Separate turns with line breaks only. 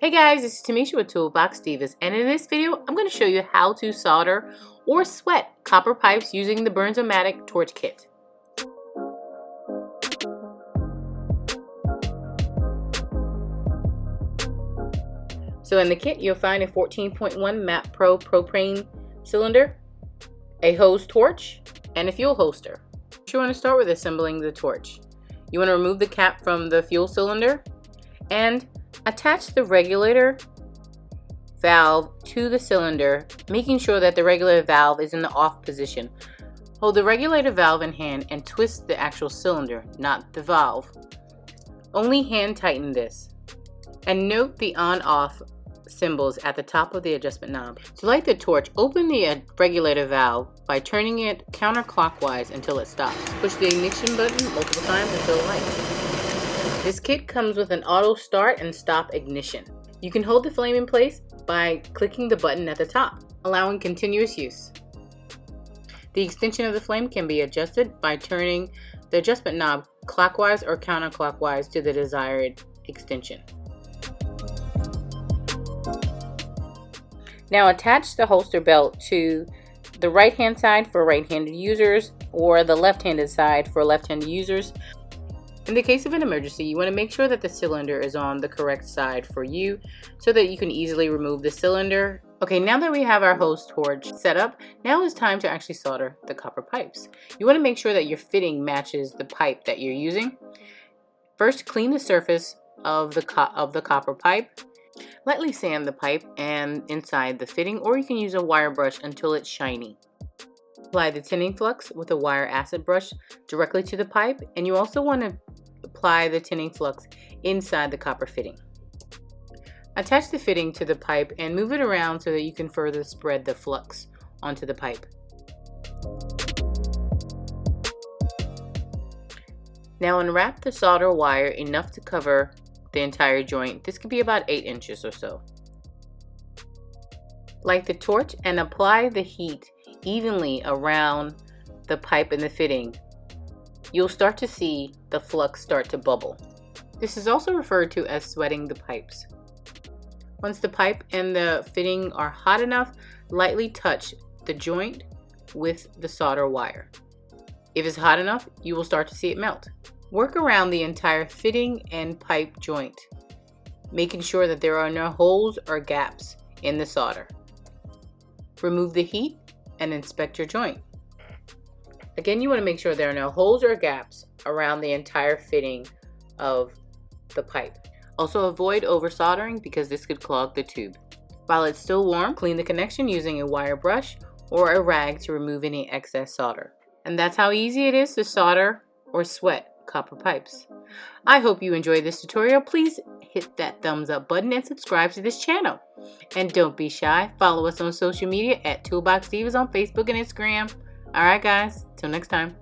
Hey guys, this is Tamisha with Toolbox Divas, and in this video I'm going to show you how to solder or sweat copper pipes using the Bernzomatic Torch kit. So in the kit you'll find a 14.1 MAP Pro propane cylinder, a hose torch, and a fuel holster. You want to start with assembling the torch. You want to remove the cap from the fuel cylinder and attach the regulator valve to the cylinder, making sure that the regulator valve is in the off position. Hold the regulator valve in hand and twist the actual cylinder, not the valve. Only hand tighten this. And note the on-off symbols at the top of the adjustment knob. To light the torch, open the regulator valve by turning it counterclockwise until it stops. Push the ignition button multiple times until it lights. This kit comes with an auto start and stop ignition. You can hold the flame in place by clicking the button at the top, allowing continuous use. The extension of the flame can be adjusted by turning the adjustment knob clockwise or counterclockwise to the desired extension. Now attach the holster belt to the right-hand side for right-handed users or the left-handed side for left-handed users. In the case of an emergency, you want to make sure that the cylinder is on the correct side for you so that you can easily remove the cylinder. Okay, now that we have our hose torch set up, now is time to actually solder the copper pipes. You want to make sure that your fitting matches the pipe that you're using. First, clean the surface of the copper pipe. Lightly sand the pipe and inside the fitting, or you can use a wire brush until it's shiny. Apply the tinning flux with a wire acid brush directly to the pipe, and you also want to apply the tinning flux inside the copper fitting. Attach the fitting to the pipe and move it around so that you can further spread the flux onto the pipe. Now unwrap the solder wire enough to cover the entire joint. This could be about 8 inches or so. Light the torch and apply the heat evenly around the pipe and the fitting. You'll start to see the flux start to bubble. This is also referred to as sweating the pipes. Once the pipe and the fitting are hot enough, lightly touch the joint with the solder wire. If it's hot enough, you will start to see it melt. Work around the entire fitting and pipe joint, making sure that there are no holes or gaps in the solder. Remove the heat and inspect your joint. Again, you want to make sure there are no holes or gaps around the entire fitting of the pipe. Also avoid over soldering because this could clog the tube. While it's still warm, clean the connection using a wire brush or a rag to remove any excess solder. And that's how easy it is to solder or sweat copper pipes. I hope you enjoyed this tutorial. Please hit that thumbs up button and subscribe to this channel. And don't be shy, follow us on social media at Toolbox Divas on Facebook and Instagram. Alright guys, till next time.